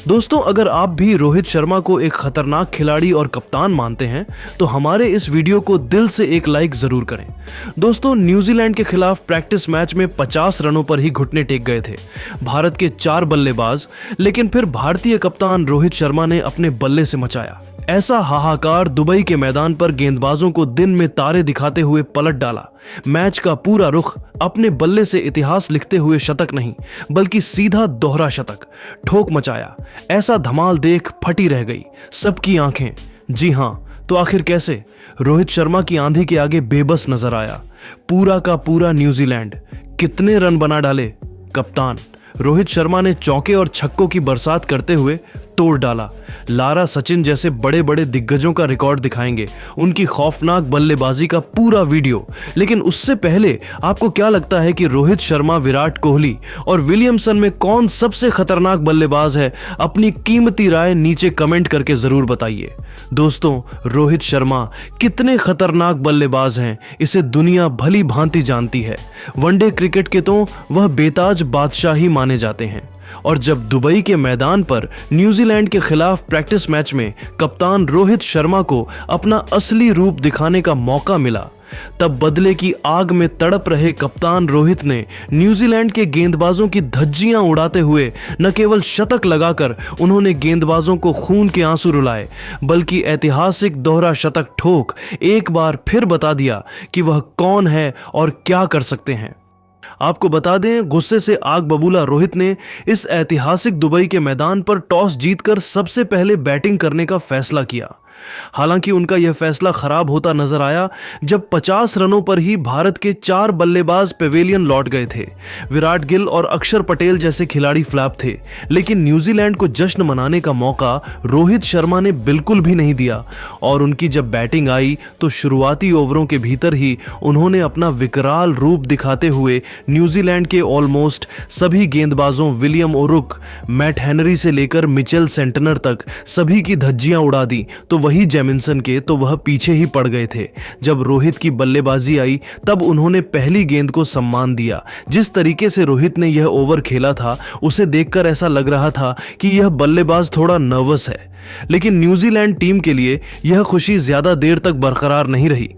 दोस्तों, अगर आप भी रोहित शर्मा को एक खतरनाक खिलाड़ी और कप्तान मानते हैं तो हमारे इस वीडियो को दिल से एक लाइक जरूर करें। दोस्तों, न्यूजीलैंड के खिलाफ प्रैक्टिस मैच में 50 रनों पर ही घुटने टेक गए थे भारत के 4 बल्लेबाज, लेकिन फिर भारतीय कप्तान रोहित शर्मा ने अपने बल्ले से मचाया ऐसा हाहाकार दुबई के मैदान पर गेंदबाजों को दिन में तारे दिखाते हुए पलट डाला। मैच का पूरा रुख अपने बल्ले से इतिहास लिखते हुए शतक नहीं बल्कि सीधा दोहरा शतक ठोक मचाया। ऐसा धमाल देख फटी रह गई सबकी आंखें। जी हां, तो आखिर कैसे? रोहित शर्मा की आंधी के आगे बेबस नजर आया पूरा का पूरा न्यूजीलैंड। कितने रन बना डाले कप्तान रोहित शर्मा ने चौके और छक्कों की बरसात करते हुए तोड़ डाला। लारा सचिन जैसे बड़े बड़े दिग्गजों का रिकॉर्ड दिखाएंगे उनकी खौफनाक बल्लेबाजी का पूरा वीडियो, लेकिन उससे पहले आपको क्या लगता है कि रोहित शर्मा, विराट कोहली और विलियमसन में कौन सबसे खतरनाक बल्लेबाज है? अपनी कीमती राय नीचे कमेंट करके जरूर बताइए। दोस्तों, रोहित शर्मा कितने खतरनाक बल्लेबाज हैं इसे दुनिया भली भांति जानती है। वनडे क्रिकेट के तो वह बेताज बादशाह ही माने जाते हैं, और जब दुबई के मैदान पर न्यूजीलैंड के खिलाफ प्रैक्टिस मैच में कप्तान रोहित शर्मा को अपना असली रूप दिखाने का मौका मिला, तब बदले की आग में तड़प रहे कप्तान रोहित ने न्यूजीलैंड के गेंदबाजों की धज्जियां उड़ाते हुए न केवल शतक लगाकर उन्होंने गेंदबाजों को खून के आंसू रुलाए, बल्कि ऐतिहासिक दोहरा शतक ठोक एक बार फिर बता दिया कि वह कौन है और क्या कर सकते हैं। आपको बता दें, गुस्से से आग बबूला रोहित ने इस ऐतिहासिक दुबई के मैदान पर टॉस जीतकर सबसे पहले बैटिंग करने का फैसला किया। हालांकि उनका यह फैसला खराब होता नजर आया जब 50 रनों पर ही भारत के 4 बल्लेबाज पेवेलियन लौट गए थे। विराट गिल और अक्षर पटेल जैसे खिलाड़ी फ्लैप थे, लेकिन न्यूजीलैंड को जश्न मनाने का मौका रोहित शर्मा ने बिल्कुल भी नहीं दिया, और उनकी जब बैटिंग आई तो शुरुआती ओवरों के भीतर ही उन्होंने अपना विकराल रूप दिखाते हुए न्यूजीलैंड के ऑलमोस्ट सभी गेंदबाजों विलियम ओरुक, मैट हेनरी से लेकर मिचेल सेंटनर तक सभी की धज्जियां उड़ा दी। तो वही जेमिसन के तो वह पीछे ही पड़ गए थे। जब रोहित की बल्लेबाजी आई तब उन्होंने पहली गेंद को सम्मान दिया। जिस तरीके से रोहित ने यह ओवर खेला था उसे देखकर ऐसा लग रहा था कि यह बल्लेबाज थोड़ा नर्वस है, लेकिन न्यूजीलैंड टीम के लिए यह खुशी ज्यादा देर तक बरकरार नहीं रही।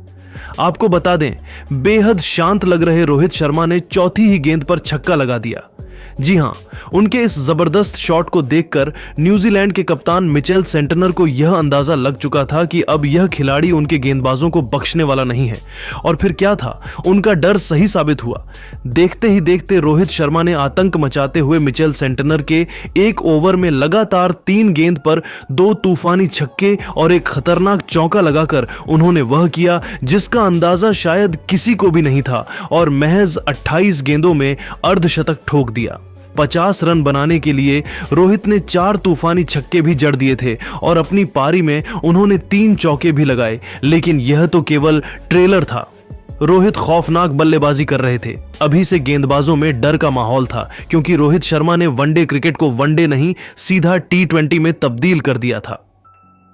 आपको बता दें, बेहद शांत लग रहे रोहित शर्मा ने चौथी ही गेंद पर छक्का लगा दिया। जी हां, उनके इस जबरदस्त शॉट को देखकर न्यूजीलैंड के कप्तान मिचेल सेंटनर को यह अंदाजा लग चुका था कि अब यह खिलाड़ी उनके गेंदबाजों को बख्शने वाला नहीं है। और फिर क्या था, उनका डर सही साबित हुआ। देखते ही देखते रोहित शर्मा ने आतंक मचाते हुए मिचेल सेंटनर के एक ओवर में लगातार 3 गेंद पर 2 तूफानी छक्के और एक खतरनाक चौका लगाकर उन्होंने वह किया जिसका अंदाजा शायद किसी को भी नहीं था, और महज 28 गेंदों में अर्धशतक ठोक दिया। 50 रन बनाने के लिए रोहित ने 4 तूफानी छक्के भी जड़ दिए थे और अपनी पारी में उन्होंने 3 चौके भी लगाए, लेकिन यह तो केवल ट्रेलर था। रोहित खौफनाक बल्लेबाजी कर रहे थे। अभी से गेंदबाजों में डर का माहौल था, क्योंकि रोहित शर्मा ने वनडे क्रिकेट को वनडे नहीं सीधा T20 में तब्दील कर दिया था।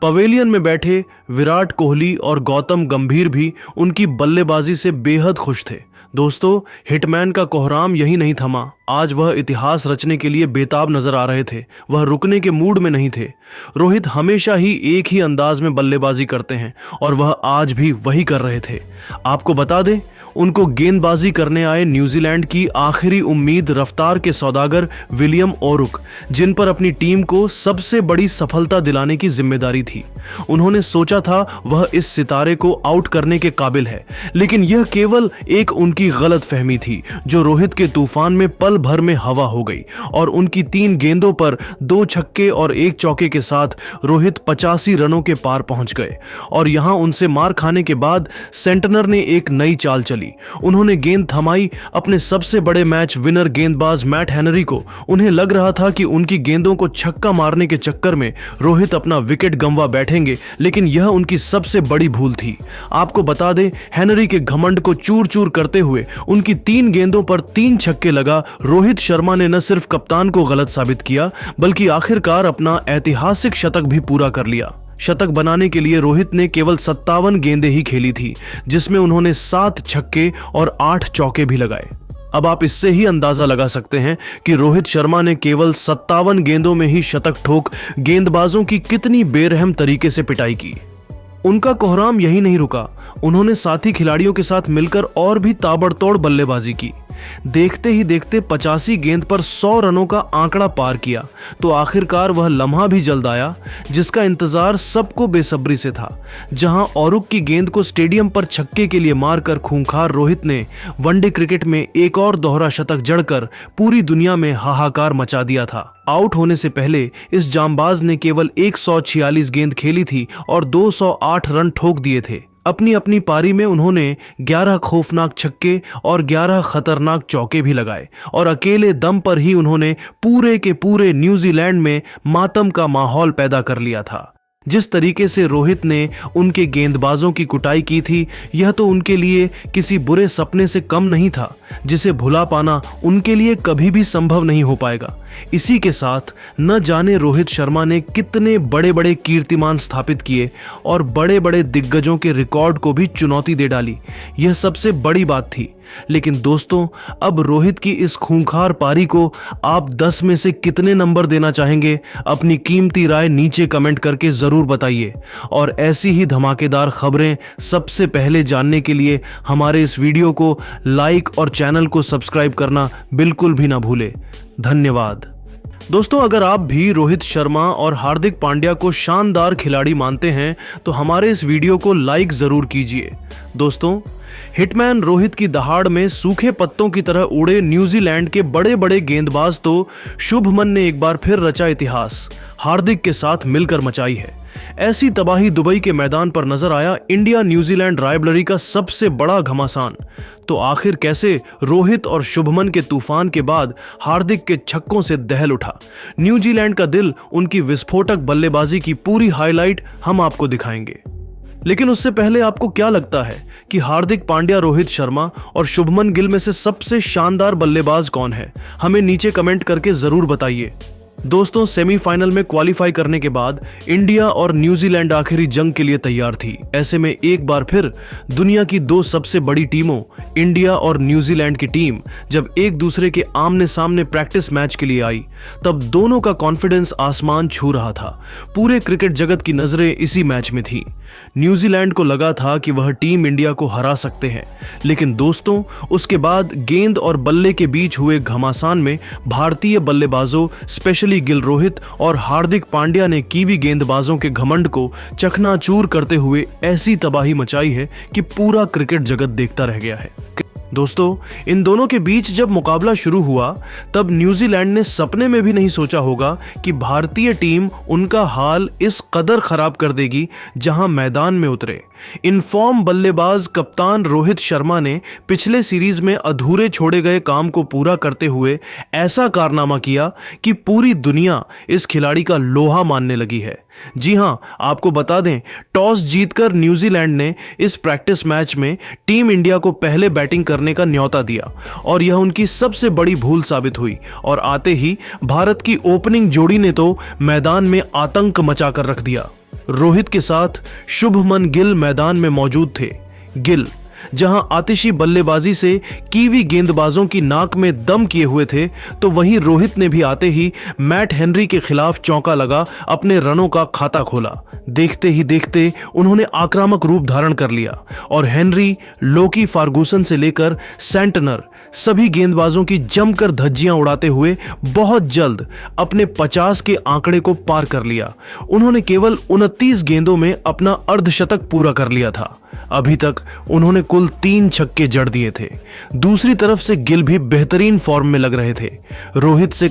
पवेलियन में बैठे विराट कोहली और गौतम गंभीर भी उनकी बल्लेबाजी से बेहद खुश थे। दोस्तों, हिटमैन का कोहराम यही नहीं थमा। आज वह इतिहास रचने के लिए बेताब नजर आ रहे थे। वह रुकने के मूड में नहीं थे। रोहित हमेशा ही एक ही अंदाज में बल्लेबाजी करते हैं और वह आज भी वही कर रहे थे। आपको बता दें, उनको गेंदबाजी करने आए न्यूजीलैंड की आखिरी उम्मीद रफ्तार के सौदागर विलियम ओरुक, जिन पर अपनी टीम को सबसे बड़ी सफलता दिलाने की जिम्मेदारी थी। उन्होंने सोचा था वह इस सितारे को आउट करने के काबिल है, लेकिन यह केवल एक उनकी गलतफहमी थी जो रोहित के तूफान में पल भर में हवा हो गई, और उनकी 3 गेंदों पर 2 छक्के और 1 चौके के साथ रोहित 85 रनों के पार पहुंच गए। और यहां उनसे मार खाने के बाद सेंटनर ने एक नई चाल चली। उन्होंने गेंद थमाई अपने सबसे बड़े मैच विनर गेंदबाज मैट हेनरी को। उन्हें लग रहा था कि उनकी गेंदों को छक्का मारने के चक्कर में रोहित अपना विकेट गंवा बैठेंगे, लेकिन यह उनकी सबसे बड़ी भूल थी। आपको बता दें, हेनरी के घमंड को चूर चूर करते हुए उनकी 3 गेंदों पर 3 छक्के लगा रोहित शर्मा ने न सिर्फ कप्तान को गलत साबित किया, बल्कि आखिरकार अपना ऐतिहासिक शतक भी पूरा कर लिया। शतक बनाने के लिए रोहित ने केवल 57 गेंदें ही खेली थी, जिसमें उन्होंने 7 छक्के और 8 चौके भी लगाए। अब आप इससे ही अंदाजा लगा सकते हैं कि रोहित शर्मा ने केवल 57 गेंदों में ही शतक ठोक गेंदबाजों की कितनी बेरहम तरीके से पिटाई की। उनका कोहराम यही नहीं रुका, उन्होंने साथी खिलाड़ियों के साथ मिलकर और भी ताबड़तोड़ बल्लेबाजी की। देखते ही देखते 85 गेंद पर 100 रनों का आंकड़ा पार किया तो आखिरकार वह लम्हा भी जल्द आया जिसका इंतजार सबको बेसब्री से था, जहां औरुक की गेंद को स्टेडियम पर छक्के के लिए मारकर खूंखार रोहित ने वनडे क्रिकेट में एक और दोहरा शतक जड़कर पूरी दुनिया में हाहाकार मचा दिया था। आउट होने से पहले इस जांबाज ने केवल 146 गेंद खेली थी और 208 रन ठोक दिए थे। अपनी अपनी पारी में उन्होंने 11 खौफनाक छक्के और 11 खतरनाक चौके भी लगाए और अकेले दम पर ही उन्होंने पूरे के पूरे न्यूजीलैंड में मातम का माहौल पैदा कर लिया था। जिस तरीके से रोहित ने उनके गेंदबाजों की कुटाई की थी, यह तो उनके लिए किसी बुरे सपने से कम नहीं था, जिसे भुला पाना उनके लिए कभी भी संभव नहीं हो पाएगा। इसी के साथ न जाने रोहित शर्मा ने कितने बड़े बड़े कीर्तिमान स्थापित किए और बड़े बड़े दिग्गजों के रिकॉर्ड को भी चुनौती दे डाली। यह सबसे बड़ी बात थी। लेकिन दोस्तों, अब रोहित की इस खूंखार पारी को आप 10 में से कितने नंबर देना चाहेंगे? अपनी कीमती राय नीचे कमेंट करके जरूर बताइए और ऐसी ही धमाकेदार खबरें सबसे पहले जानने के लिए हमारे इस वीडियो को लाइक और चैनल को सब्सक्राइब करना बिल्कुल भी ना भूले। धन्यवाद। दोस्तों, अगर आप भी रोहित शर्मा और हार्दिक पांड्या को शानदार खिलाड़ी मानते हैं तो हमारे इस वीडियो को लाइक जरूर कीजिए। दोस्तों, हिटमैन रोहित की दहाड़ में सूखे पत्तों की तरह उड़े न्यूजीलैंड के बड़े बड़े गेंदबाज तो शुभमन ने एक बार फिर रचा इतिहास, हार्दिक के साथ मिलकर मचाई है। ऐसी तबाही दुबई के मैदान पर नजर आया इंडिया न्यूजीलैंड राइवलरी का सबसे बड़ा घमासान। तो आखिर कैसे रोहित और शुभमन के तूफान के बाद हार्दिक के छक्कों से दहल उठा? न्यूजीलैंड का दिल उनकी विस्फोटक बल्लेबाजी की पूरी हाईलाइट हम आपको दिखाएंगे। लेकिन उससे पहले आपको क्या लगता है कि हार्दिक पांड्या, रोहित शर्मा और शुभमन गिल में से सबसे शानदार बल्लेबाज कौन है? हमें नीचे कमेंट करके जरूर बताइए। दोस्तों, सेमीफाइनल में क्वालिफाई करने के बाद इंडिया और न्यूजीलैंड आखिरी जंग के लिए तैयार थी। ऐसे में एक बार फिर दुनिया की दो सबसे बड़ी टीमों इंडिया और न्यूजीलैंड की टीम जब एक दूसरे के आमने सामने प्रैक्टिस मैच के लिए आई, तब दोनों का कॉन्फिडेंस आसमान छू रहा था। पूरे क्रिकेट जगत की नजरें इसी मैच में थी। न्यूजीलैंड को लगा था कि वह टीम इंडिया को हरा सकते हैं, लेकिन दोस्तों, उसके बाद गेंद और बल्ले के बीच हुए घमासान में भारतीय बल्लेबाजों स्पेशली गिल रोहित और हार्दिक पांड्या ने कीवी गेंदबाजों के घमंड को चकनाचूर करते हुए ऐसी तबाही मचाई है कि पूरा क्रिकेट जगत देखता रह गया है। दोस्तों, इन दोनों के बीच जब मुकाबला शुरू हुआ तब न्यूजीलैंड ने सपने में भी नहीं सोचा होगा कि भारतीय टीम उनका हाल इस कदर खराब कर देगी जहां मैदान में उतरे। इनफॉर्म बल्लेबाज कप्तान रोहित शर्मा ने पिछले सीरीज में अधूरे छोड़े गए काम को पूरा करते हुए ऐसा कारनामा किया कि पूरी दुनिया इस खिलाड़ी का लोहा मानने लगी है। जी हां, आपको बता दें, टॉस जीतकर न्यूजीलैंड ने इस प्रैक्टिस मैच में टीम इंडिया को पहले बैटिंग करने का न्योता दिया और यह उनकी सबसे बड़ी भूल साबित हुई और आते ही भारत की ओपनिंग जोड़ी ने तो मैदान में आतंक मचाकर रख दिया। रोहित के साथ शुभमन गिल मैदान में मौजूद थे। गिल जहां आतिशी बल्लेबाजी से कीवी गेंदबाजों की नाक में दम किए हुए थे, तो वहीं रोहित ने भी आते ही मैट हेनरी के खिलाफ चौका लगा अपने रनों का खाता खोला। देखते ही देखते उन्होंने आक्रामक रूप धारण कर लिया और हेनरी, लोकी फर्गुसन से लेकर सेंटनर सभी गेंदबाजों की जमकर धज्जियां उड़ाते हुए बहुत जल्द अपने 50 के आंकड़े को पार कर लिया। उन्होंने केवल 29 गेंदों में अपना अर्धशतक पूरा कर लिया था। अभी तक उन्होंने कुल 3 छक्के जड़ दिए थे। दूसरी तरफ से गिल भी बेहतरीन फॉर्म में लग रहे थे। रोहित से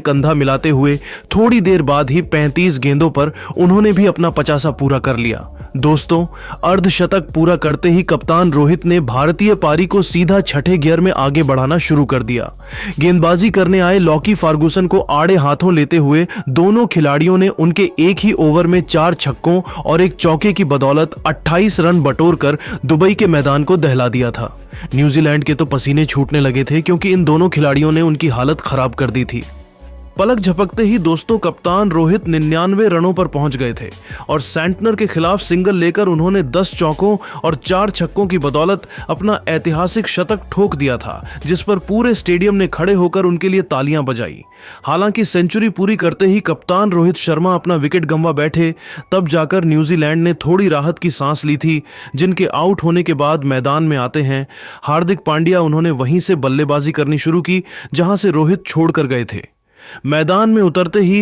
कंधा मिलाते हुए थोड़ी देर बाद ही 35 गेंदों पर उन्होंने भी अपना 50 पूरा कर लिया। दोस्तों, अर्धशतक पूरा करते ही कप्तान रोहित ने भारतीय पारी को सीधा छठे गियर में आगे बढ़ाना शुरू कर दिया। गेंदबाजी करने आए लॉकी फर्गुसन को आड़े हाथों लेते हुए दोनों खिलाड़ियों ने उनके एक ही ओवर में 4 छक्कों और एक चौके की बदौलत 28 रन बटोरकर दुबई के मैदान को दहला दिया था। न्यूजीलैंड के तो पसीने छूटने लगे थे क्योंकि इन दोनों खिलाड़ियों ने उनकी हालत खराब कर दी थी। पलक झपकते ही दोस्तों कप्तान रोहित 99 रनों पर पहुंच गए थे और सेंटनर के खिलाफ सिंगल लेकर उन्होंने 10 चौकों और 4 छक्कों की बदौलत अपना ऐतिहासिक शतक ठोक दिया था, जिस पर पूरे स्टेडियम ने खड़े होकर उनके लिए तालियां बजाई। हालांकि सेंचुरी पूरी करते ही कप्तान रोहित शर्मा अपना विकेट गंवा बैठे, तब जाकर न्यूजीलैंड ने थोड़ी राहत की सांस ली थी। जिनके आउट होने के बाद मैदान में आते हैं हार्दिक पांड्या, उन्होंने वहीं से बल्लेबाजी करनी शुरू की जहां से रोहित छोड़कर गए थे। मैदान में उतरते ही